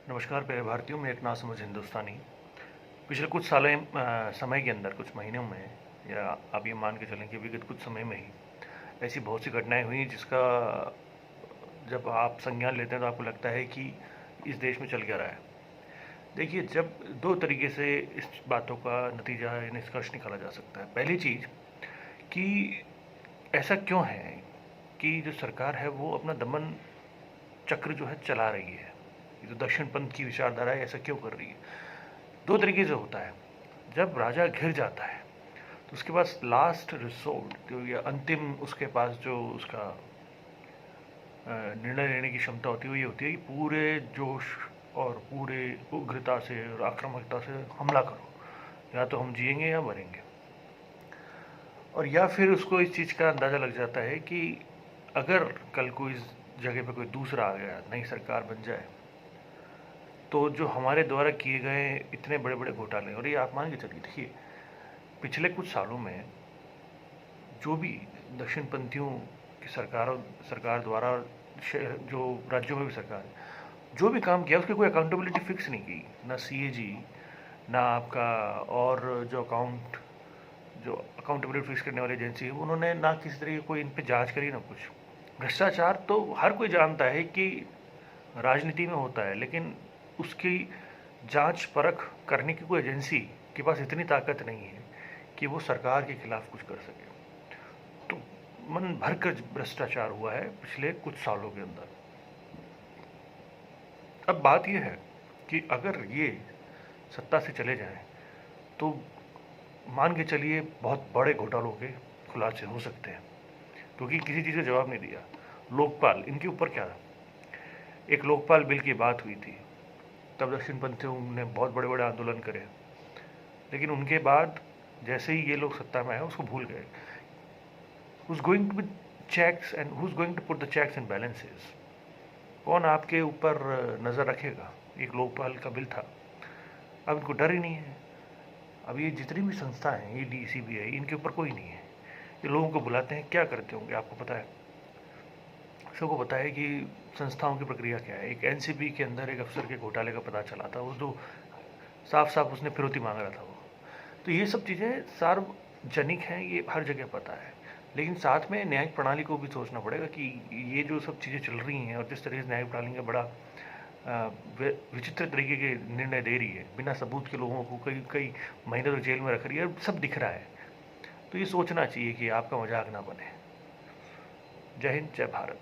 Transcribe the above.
नमस्कार प्यारे भारतीयों, मैं एक नासमझ हिंदुस्तानी। पिछले कुछ समय के अंदर, कुछ महीनों में, या आप ये मान के चलें कि विगत कुछ समय में ही ऐसी बहुत सी घटनाएं हुई जिसका जब आप संज्ञान लेते हैं तो आपको लगता है कि इस देश में चल क्या रहा है। देखिए, जब दो तरीके से इस बातों का नतीजा या निष्कर्ष निकाला जा सकता है। पहली चीज़ कि ऐसा क्यों है कि जो सरकार है वो अपना दमन चक्र जो है चला रही है। ये जो दक्षिण पंथ की विचारधारा है, ऐसा क्यों कर रही है। दो तरीके से होता है। जब राजा घिर जाता है तो उसके पास लास्ट रिसोर्ट जो या अंतिम उसके पास जो उसका निर्णय लेने की क्षमता होती है वो ये होती है कि पूरे जोश और पूरे उग्रता से और आक्रामकता से हमला करो, या तो हम जिएंगे या मरेंगे। और या फिर उसको इस चीज़ का अंदाज़ा लग जाता है कि अगर कल को इस जगह पे कोई दूसरा आ गया, नई सरकार बन जाए, तो जो हमारे द्वारा किए गए इतने बड़े बड़े घोटाले, और ये आप मान के चलिए, देखिए पिछले कुछ सालों में जो भी दक्षिणपंथियों की सरकार द्वारा जो राज्यों में भी सरकार जो भी काम किया उसकी कोई अकाउंटेबिलिटी फिक्स नहीं की। ना सीएजी, ना आपका और जो अकाउंटेबिलिटी फिक्स करने वाली एजेंसी है, उन्होंने ना किसी तरह की कोई इन पे जांच करी, ना कुछ। भ्रष्टाचार तो हर कोई जानता है कि राजनीति में होता है, लेकिन उसकी जांच परख करने की कोई एजेंसी के पास इतनी ताकत नहीं है कि वो सरकार के खिलाफ कुछ कर सके। तो मन भर कर भ्रष्टाचार हुआ है पिछले कुछ सालों के अंदर। अब बात यह है कि अगर ये सत्ता से चले जाएं तो मान के चलिए बहुत बड़े घोटालों के खुलासे हो सकते हैं, क्योंकि किसी चीज़ का जवाब नहीं दिया। लोकपाल, इनके ऊपर क्या, एक लोकपाल बिल की बात हुई थी, तब दक्षिणपंथियों ने बहुत बड़े बड़े आंदोलन करे, लेकिन उनके बाद जैसे ही ये लोग सत्ता में आए उसको भूल गए। who's going to be checks and who's going to put the checks and balances? कौन आपके ऊपर नज़र रखेगा। एक लोकपाल का बिल था, अब इनको डर ही नहीं है। अब ये जितनी भी संस्था हैं, ये DCBI, इनके ऊपर कोई नहीं है। ये लोगों को बुलाते हैं, क्या करते होंगे आपको पता है। सबको पता है कि संस्थाओं की प्रक्रिया क्या है। एक NCB के अंदर एक अफसर के घोटाले का पता चला था, वो जो साफ साफ उसने फिरौती मांग रहा था वो। तो ये सब चीज़ें सार्वजनिक हैं, ये हर जगह पता है। लेकिन साथ में न्यायिक प्रणाली को भी सोचना पड़ेगा कि ये जो सब चीज़ें चल रही हैं और जिस तरह से न्यायिक प्रणाली का बड़ा विचित्र तरीके के निर्णय दे रही है, बिना सबूत के लोगों को कई कई महीने तक जेल में रख रही है, सब दिख रहा है। तो ये सोचना चाहिए कि आपका मजाक ना बने। जय हिंद, जय भारत।